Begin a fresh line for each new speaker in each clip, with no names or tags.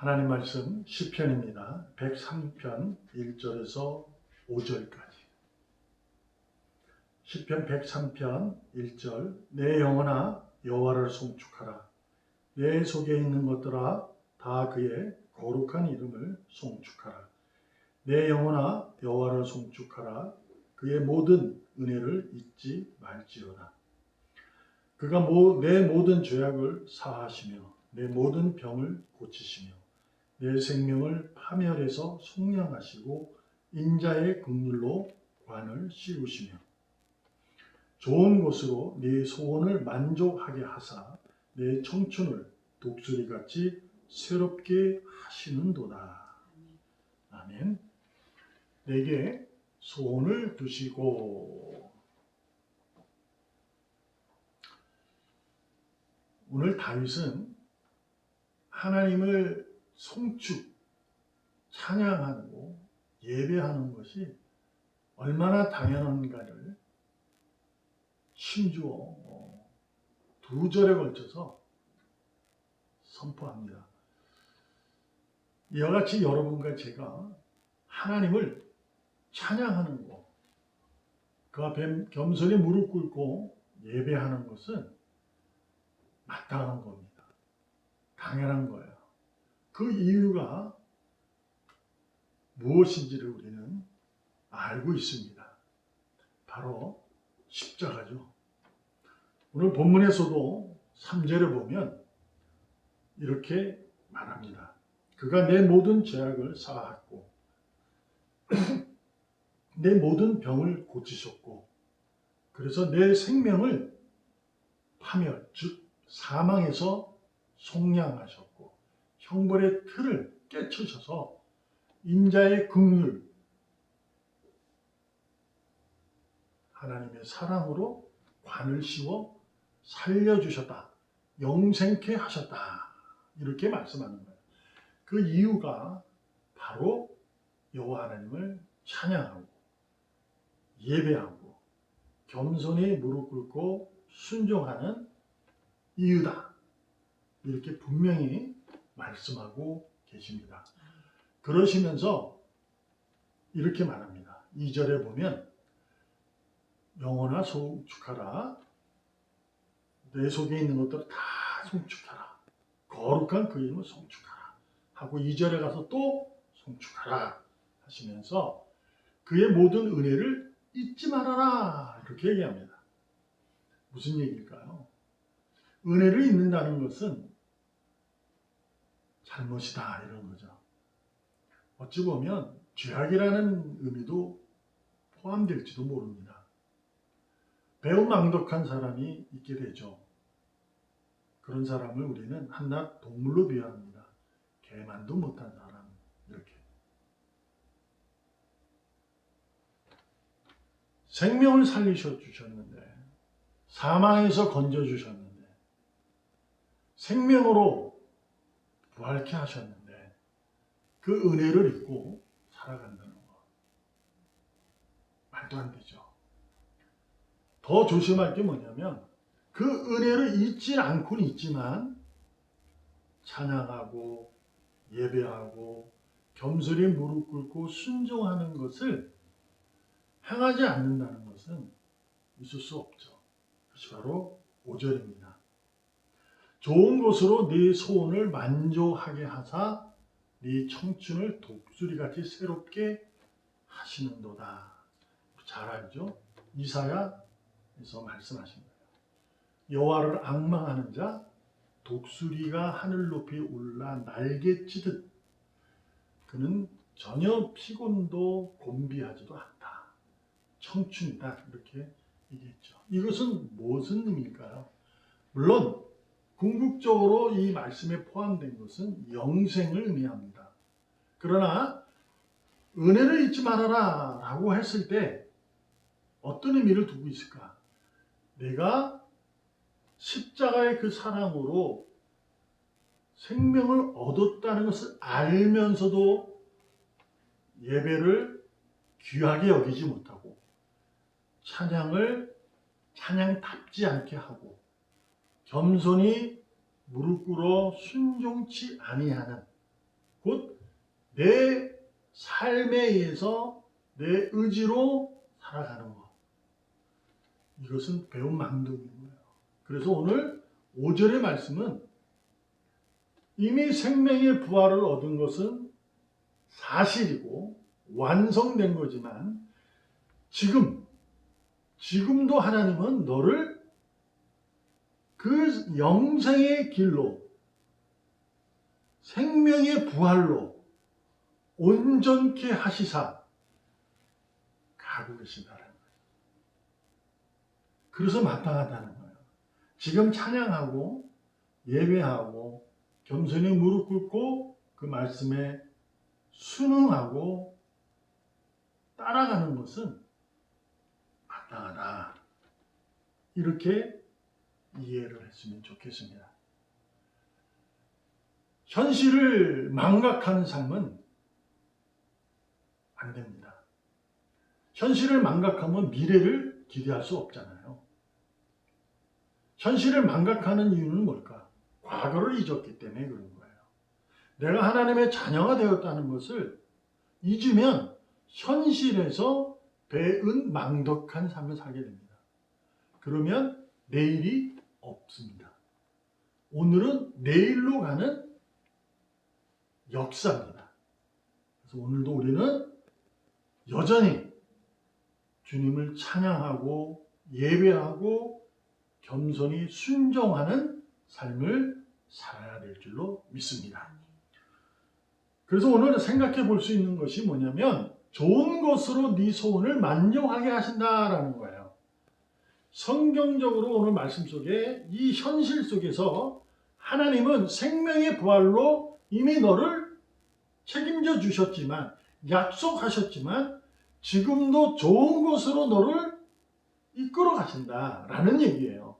하나님 말씀 시편입니다. 103편 1절에서 5절까지. 시편 103편 1절. 내 영혼아 여호와를 송축하라. 내 속에 있는 것들아 다 그의 거룩한 이름을 송축하라. 내 영혼아 여호와를 송축하라. 그의 모든 은혜를 잊지 말지어다. 그가 내 모든 죄악을 사하시며 내 모든 병을 고치시며 내 생명을 파멸해서 속량하시고 인자의 긍휼로 관을 씌우시며 좋은 것으로 네 소원을 만족하게 하사 내 청춘을 독수리같이 새롭게 하시는도다. 아멘. 내게 소원을 두시고. 오늘 다윗은 하나님을 송축, 찬양하고 예배하는 것이 얼마나 당연한가를 심주어 두 절에 걸쳐서 선포합니다. 이와 같이 여러분과 제가 하나님을 찬양하는 것, 그 앞에 겸손히 무릎 꿇고 예배하는 것은 마땅한 겁니다. 당연한 거예요. 그 이유가 무엇인지를 우리는 알고 있습니다. 바로 십자가죠. 오늘 본문에서도 3절에 보면 이렇게 말합니다. 그가 내 모든 죄악을 사하였고 내 모든 병을 고치셨고 그래서 내 생명을 파멸, 즉 사망에서 속량하셨고 형벌의 틀을 깨치셔서 인자의 긍휼, 하나님의 사랑으로 관을 씌워 살려주셨다. 영생케 하셨다. 이렇게 말씀하는 거예요. 그 이유가 바로 여호와 하나님을 찬양하고 예배하고 겸손히 무릎 꿇고 순종하는 이유다. 이렇게 분명히 말씀하고 계십니다. 그러시면서 이렇게 말합니다. 2절에 보면 영혼아 송축하라. 내 속에 있는 것들을 다 송축하라. 거룩한 그 이름을 송축하라. 하고 2절에 가서 또 송축하라 하시면서 그의 모든 은혜를 잊지 말아라. 이렇게 얘기합니다. 무슨 얘기일까요? 은혜를 잊는다는 것은 잘못이다 이런 거죠. 어찌 보면 죄악이라는 의미도 포함될지도 모릅니다. 배은망덕한 사람이 있게 되죠. 그런 사람을 우리는 한낱 동물로 비유합니다. 개만도 못한 사람 이렇게. 생명을 살리셔 주셨는데 사망에서 건져 주셨는데 생명으로 부활케 하셨는데 그 은혜를 잊고 살아간다는 거 말도 안 되죠. 더 조심할 게 뭐냐면 그 은혜를 잊지 않고는 있지만 찬양하고 예배하고 겸손히 무릎 꿇고 순종하는 것을 행하지 않는다는 것은 있을 수 없죠. 그것이 바로 5절입니다. 좋은 것으로 네 소원을 만족하게 하사 네 청춘을 독수리같이 새롭게 하시는도다. 잘 알죠? 이사야에서 말씀하신 거예요. 여호와를 앙망하는 자 독수리가 하늘 높이 올라 날개치듯 그는 전혀 피곤도 곤비하지도 않다. 청춘이다. 이렇게 얘기했죠. 이것은 무슨 의미일까요? 물론 궁극적으로 이 말씀에 포함된 것은 영생을 의미합니다. 그러나 은혜를 잊지 말아라 라고 했을 때 어떤 의미를 두고 있을까? 내가 십자가의 그 사랑으로 생명을 얻었다는 것을 알면서도 예배를 귀하게 여기지 못하고 찬양을 찬양답지 않게 하고 겸손히 무릎 꿇어 순종치 아니하는 내 삶에 의해서 내 의지로 살아가는 것. 이것은 배운 망동이고요. 그래서 오늘 5절의 말씀은 이미 생명의 부활을 얻은 것은 사실이고 완성된 거지만 지금도 하나님은 너를 그 영생의 길로 생명의 부활로 온전케 하시사 가고 계시다라는 거예요. 그래서 마땅하다는 거예요. 지금 찬양하고 예배하고 겸손히 무릎 꿇고 그 말씀에 순응하고 따라가는 것은 마땅하다. 이렇게 이해를 했으면 좋겠습니다. 현실을 망각하는 삶은 안 됩니다. 현실을 망각하면 미래를 기대할 수 없잖아요. 현실을 망각하는 이유는 뭘까? 과거를 잊었기 때문에 그런 거예요. 내가 하나님의 자녀가 되었다는 것을 잊으면 현실에서 배은망덕한 삶을 살게 됩니다. 그러면 내일이 없습니다. 오늘은 내일로 가는 역사입니다. 그래서 오늘도 우리는 여전히 주님을 찬양하고 예배하고 겸손히 순종하는 삶을 살아야 될 줄로 믿습니다. 그래서 오늘 생각해 볼 수 있는 것이 뭐냐면 좋은 것으로 네 소원을 만족하게 하신다라는 거예요. 성경적으로 오늘 말씀 속에 이 현실 속에서 하나님은 생명의 부활로 이미 너를 책임져 주셨지만 약속하셨지만 지금도 좋은 것으로 너를 이끌어 가신다라는 얘기예요.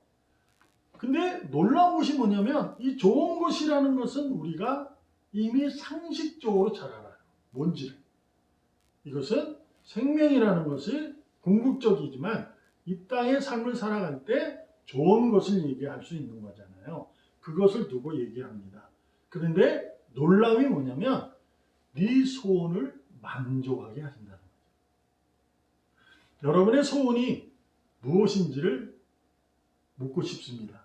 근데 놀라운 것이 뭐냐면 이 좋은 것이라는 것은 우리가 이미 상식적으로 잘 알아요. 뭔지를. 이것은 생명이라는 것이 궁극적이지만 이 땅의 삶을 살아갈 때 좋은 것을 얘기할 수 있는 거잖아요. 그것을 두고 얘기합니다. 그런데 놀라움이 뭐냐면 네 소원을 만족하게 하신다는 거죠. 여러분의 소원이 무엇인지를 묻고 싶습니다.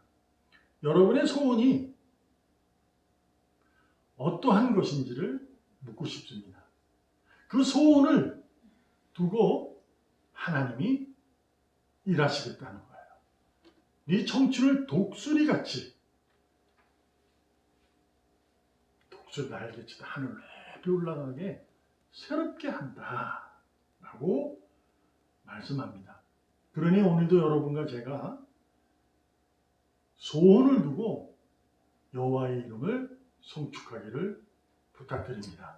여러분의 소원이 어떠한 것인지를 묻고 싶습니다. 그 소원을 두고 하나님이 일하시겠다는 거예요. 네 청춘을 독수리같이 독수리 날개치다 하늘 높이 올라가게 새롭게 한다 라고 말씀합니다. 그러니 오늘도 여러분과 제가 소원을 두고 여호와의 이름을 송축하기를 부탁드립니다.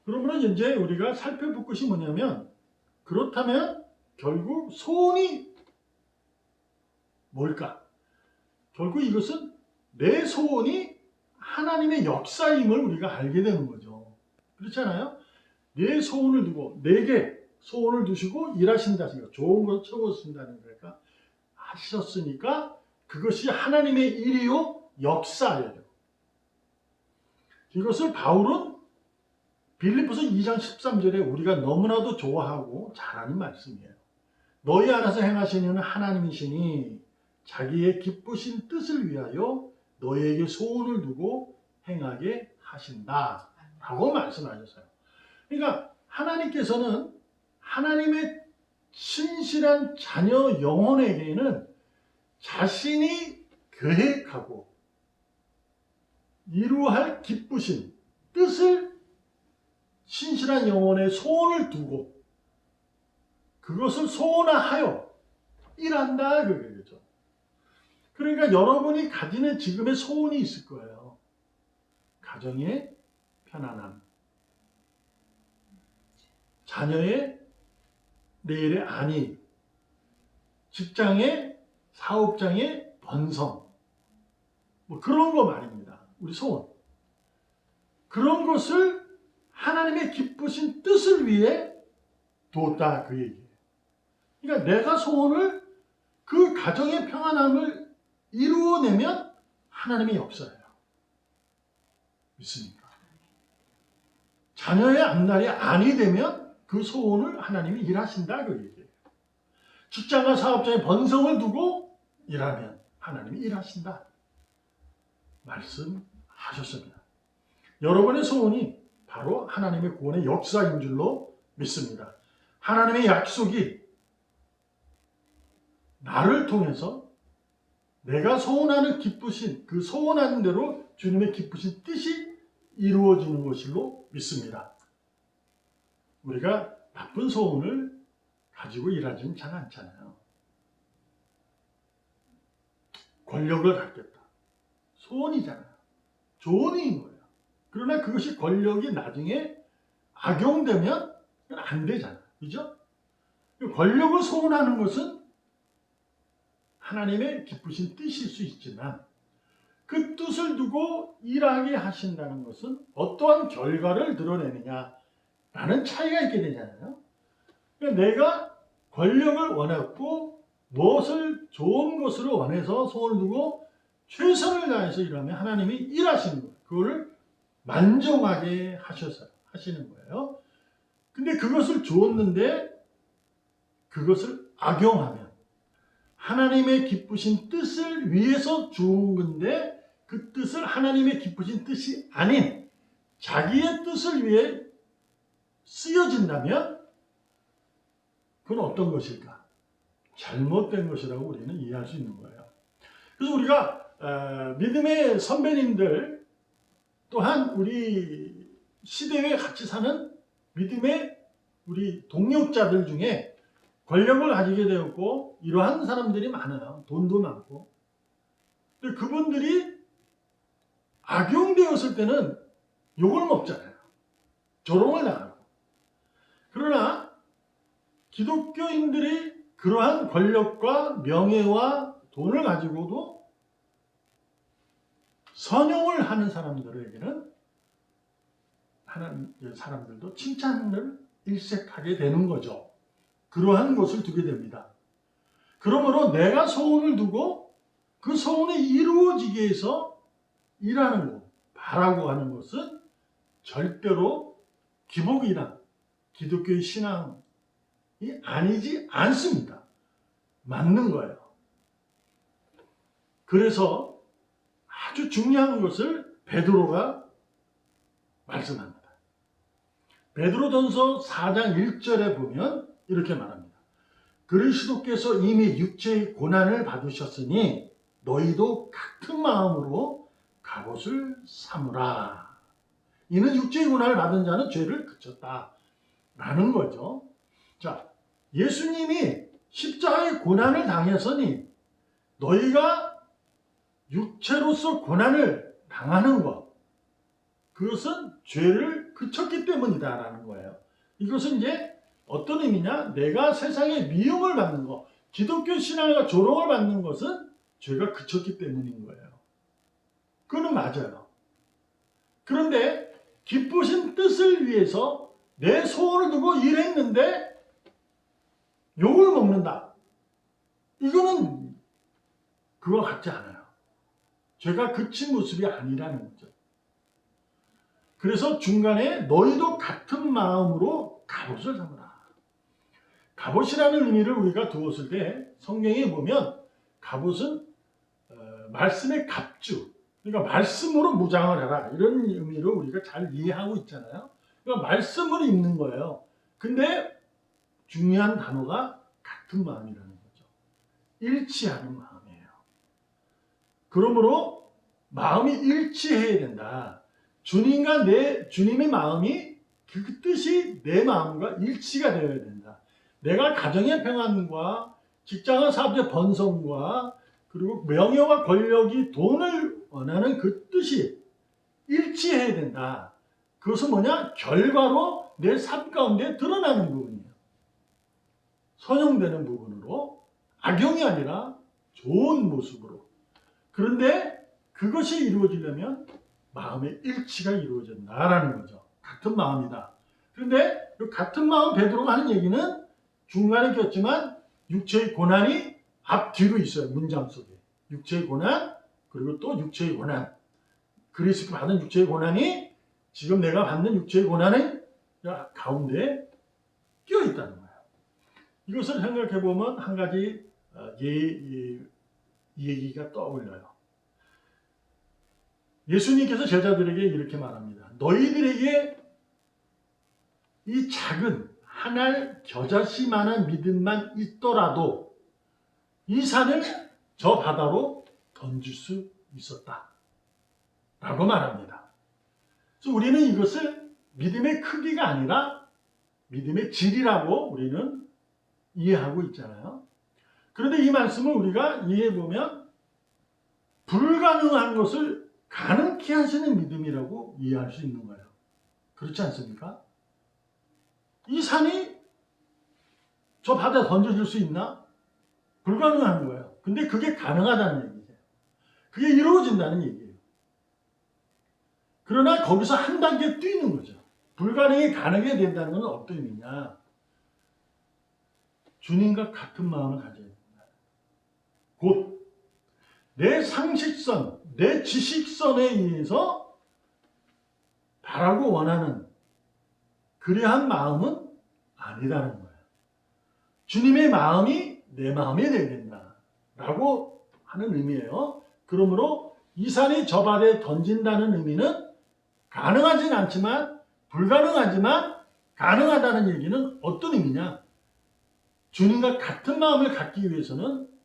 그러면 이제 우리가 살펴볼 것이 뭐냐면 그렇다면 결국 소원이 뭘까? 결국 이것은 내 소원이 하나님의 역사임을 우리가 알게 되는 거죠. 그렇잖아요? 내 소원을 두고 내게 소원을 두시고 일하신다. 좋은 것을 채워준다는 거니까 하셨으니까 그것이 하나님의 일이요 역사예요. 이것을 바울은 빌립보서 2장 13절에 우리가 너무나도 좋아하고 잘하는 말씀이에요. 너희 안에서 행하시는 하나님이시니 자기의 기쁘신 뜻을 위하여 너희에게 소원을 두고 행하게 하신다 라고 말씀하셨어요. 그러니까 하나님께서는 하나님의 신실한 자녀 영혼에게는 자신이 계획하고 이루할 기쁘신 뜻을 신실한 영혼의 소원을 두고 그것을 소원화하여 일한다 그거죠. 그러니까 여러분이 가지는 지금의 소원이 있을 거예요. 가정의 편안함, 자녀의 내일의 안위, 직장의 사업장의 번성, 뭐 그런 거 말입니다. 우리 소원. 그런 것을 하나님의 기쁘신 뜻을 위해 두었다 그 얘기예요. 그러니까 내가 소원을 그 가정의 평안함을 이루어내면 하나님의 역사예요. 믿습니까? 자녀의 앞날이 아니 되면 그 소원을 하나님이 일하신다 그 얘기예요. 직장과 사업장의 번성을 두고 일하면 하나님이 일하신다 말씀하셨습니다. 여러분의 소원이 바로 하나님의 구원의 역사인 줄로 믿습니다. 하나님의 약속이 나를 통해서 내가 소원하는 기쁘신 그 소원하는 대로 주님의 기쁘신 뜻이 이루어지는 것일로 믿습니다. 우리가 나쁜 소원을 가지고 일하지는 잘 않잖아요. 권력을 갖겠다. 소원이잖아요. 좋은 의인 거예요. 그러나 그것이 권력이 나중에 악용되면 안 되잖아요. 그죠? 권력을 소원하는 것은 하나님의 기쁘신 뜻일 수 있지만 그 뜻을 두고 일하게 하신다는 것은 어떠한 결과를 드러내느냐라는 차이가 있게 되잖아요. 그러니까 내가 권력을 원했고 무엇을 좋은 것으로 원해서 소원을 두고 최선을 다해서 일하면 하나님이 일하시는 거예요. 그거를 만족하게 하시는 거예요. 근데 그것을 주었는데 그것을 악용하면 하나님의 기쁘신 뜻을 위해서 주은 건데 그 뜻을 하나님의 기쁘신 뜻이 아닌 자기의 뜻을 위해 쓰여진다면 그건 어떤 것일까? 잘못된 것이라고 우리는 이해할 수 있는 거예요. 그래서 우리가 믿음의 선배님들 또한 우리 시대에 같이 사는 믿음의 우리 동력자들 중에 권력을 가지게 되었고 이러한 사람들이 많아요. 돈도 많고. 근데 그분들이 악용되었을 때는 욕을 먹잖아요. 조롱을 당하고. 그러나 기독교인들이 그러한 권력과 명예와 돈을 가지고도 선용을 하는 사람들에게는 사람들도 칭찬을 일색하게 되는 거죠. 그러한 것을 두게 됩니다. 그러므로 내가 소원을 두고 그 소원이 이루어지게 해서 일하는 것, 바라고 하는 것은 절대로 기복이나 기독교의 신앙이 아니지 않습니다. 맞는 거예요. 그래서 아주 중요한 것을 베드로가 말씀합니다. 베드로전서 4장 1절에 보면 이렇게 말합니다. 그리스도께서 이미 육체의 고난을 받으셨으니 너희도 같은 마음으로 갑옷을 삼으라. 이는 육체의 고난을 받은 자는 죄를 그쳤다. 라는 거죠. 자, 예수님이 십자가의 고난을 당했으니 너희가 육체로서 고난을 당하는 것, 그것은 죄를 그쳤기 때문이다라는 거예요. 이것은 이제 어떤 의미냐? 내가 세상에 미움을 받는 것, 기독교 신앙과 조롱을 받는 것은 죄가 그쳤기 때문인 거예요. 그거는 맞아요. 그런데 기쁘신 뜻을 위해서 내 소원을 두고 일했는데 욕을 먹는다. 이거는 그와 같지 않아요. 죄가 그친 모습이 아니라는 거죠. 그래서 중간에 너희도 같은 마음으로 갑옷을 삼으라. 갑옷이라는 의미를 우리가 두었을 때 성경에 보면 갑옷은 말씀의 갑주, 그러니까 말씀으로 무장을 해라 이런 의미로 우리가 잘 이해하고 있잖아요. 그러니까 말씀을 입는 거예요. 근데 중요한 단어가 같은 마음이라는 거죠. 일치하는 마음이에요. 그러므로 마음이 일치해야 된다. 주님의 마음이 그 뜻이 내 마음과 일치가 되어야 된다. 내가 가정의 평안과 직장과 사업의 번성과 그리고 명예와 권력이 돈을 원하는 그 뜻이 일치해야 된다. 그것은 뭐냐? 결과로 내 삶 가운데 드러나는 부분이에요. 선용되는 부분으로, 악용이 아니라 좋은 모습으로. 그런데 그것이 이루어지려면 마음의 일치가 이루어진다라는 거죠. 같은 마음이다. 그런데 그 같은 마음 베드로가 하는 얘기는 중간에 꼈지만 육체의 고난이 앞뒤로 있어요. 문장 속에. 육체의 고난, 그리고 또 육체의 고난. 그리스도 받은 육체의 고난이 지금 내가 받는 육체의 고난의 가운데 끼어 있다는 거예요. 이것을 생각해 보면 한 가지 얘기가 떠올려요. 예수님께서 제자들에게 이렇게 말합니다. 너희들에게 이 작은 한 알 겨자씨만한 믿음만 있더라도 이 산을 저 바다로 던질 수 있었다 라고 말합니다. 그래서 우리는 이것을 믿음의 크기가 아니라 믿음의 질이라고 우리는 이해하고 있잖아요. 그런데 이 말씀을 우리가 이해해보면 불가능한 것을 가능케 하시는 믿음이라고 이해할 수 있는 거예요. 그렇지 않습니까? 이 산이 저 바다에 던져질 수 있나? 불가능한 거예요. 근데 그게 가능하다는 얘기죠. 그게 이루어진다는 얘기예요. 그러나 거기서 한 단계 뛰는 거죠. 불가능이 가능하게 된다는 건 어떤 의미냐? 주님과 같은 마음을 가져야 됩니다. 곧 내 상식선, 내 지식선에 의해서 바라고 원하는 그러한 마음은 아니라는 거예요. 주님의 마음이 내 마음이 되야 된다라고 하는 의미예요. 그러므로 이 산이 저 바다에 던진다는 의미는 가능하진 않지만 불가능하지만 가능하다는 얘기는 어떤 의미냐? 주님과 같은 마음을 갖기 위해서는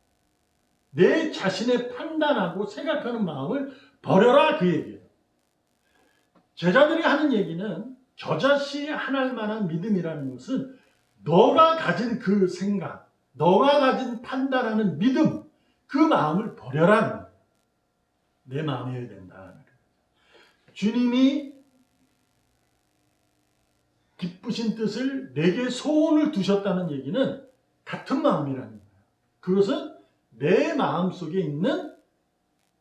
내 자신의 판단하고 생각하는 마음을 버려라 그 얘기예요. 제자들이 하는 얘기는 겨자씨 한 알만한 믿음이라는 것은 너가 가진 그 생각, 너가 가진 판단하는 믿음, 그 마음을 버려라는 거예요. 내 마음이어야 된다. 주님이 기쁘신 뜻을 내게 소원을 두셨다는 얘기는 같은 마음이라는 거예요. 그것은 내 마음속에 있는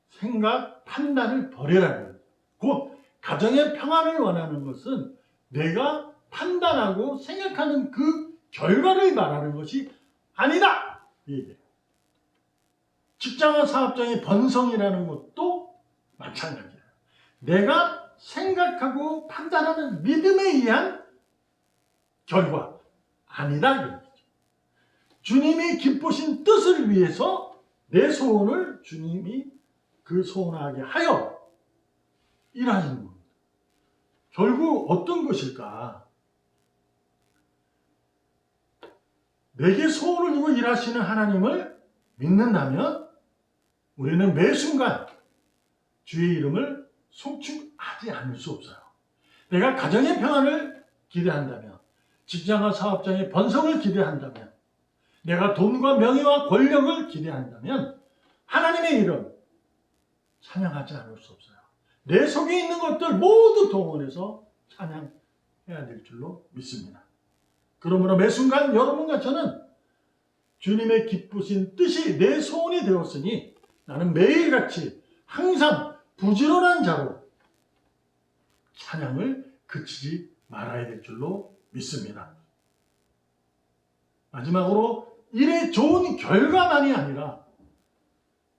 생각, 판단을 버려라는 거예요. 곧 가정의 평안을 원하는 것은 내가 판단하고 생각하는 그 결과를 말하는 것이 아니다! 이 얘기예요. 직장과 사업장의 번성이라는 것도 마찬가지예요. 내가 생각하고 판단하는 믿음에 의한 결과 아니다 이 얘기죠. 주님이 기쁘신 뜻을 위해서 내 소원을 주님이 그 소원하게 하여 일하시는 겁니다. 결국 어떤 것일까? 내게 소원을 두고 일하시는 하나님을 믿는다면 우리는 매 순간 주의 이름을 송축하지 않을 수 없어요. 내가 가정의 평안을 기대한다면, 직장과 사업장의 번성을 기대한다면, 내가 돈과 명예와 권력을 기대한다면 하나님의 이름 찬양하지 않을 수 없어요. 내 속에 있는 것들 모두 동원해서 찬양해야 될 줄로 믿습니다. 그러므로 매 순간 여러분과 저는 주님의 기쁘신 뜻이 내 소원이 되었으니 나는 매일같이 항상 부지런한 자로 찬양을 그치지 말아야 될 줄로 믿습니다. 마지막으로 일의 좋은 결과만이 아니라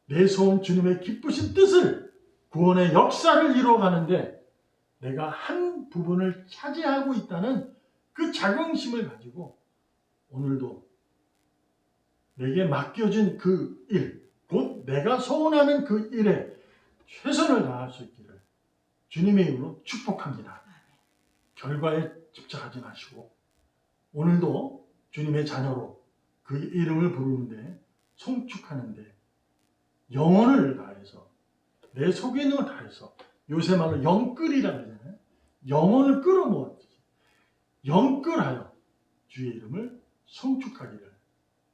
내 소원 주님의 기쁘신 뜻을 구원의 역사를 이루어가는데 내가 한 부분을 차지하고 있다는 그 자긍심을 가지고 오늘도 내게 맡겨진 그 일, 곧 내가 소원하는 그 일에 최선을 다할 수 있기를 주님의 이름으로 축복합니다. 결과에 집착하지 마시고 오늘도 주님의 자녀로 그 이름을 부르는데 송축하는데 영혼을 다해서 내 속에 있는 걸 다해서 요새 말로 영끌이라고 하잖아요. 영혼을 끌어모았듯이 영끌하여 주의 이름을 송축하기를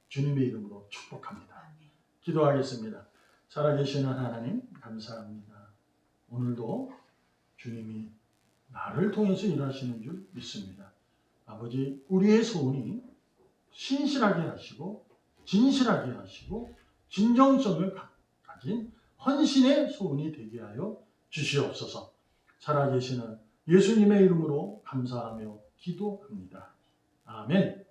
주님의 이름으로 축복합니다. 기도하겠습니다. 살아계시는 하나님 감사합니다. 오늘도 주님이 나를 통해서 일하시는 줄 믿습니다. 아버지, 우리의 소원이 신실하게 하시고 진실하게 하시고 진정성을 가진 헌신의 소원이 되게 하여 주시옵소서. 살아계시는 예수님의 이름으로 감사하며 기도합니다. 아멘.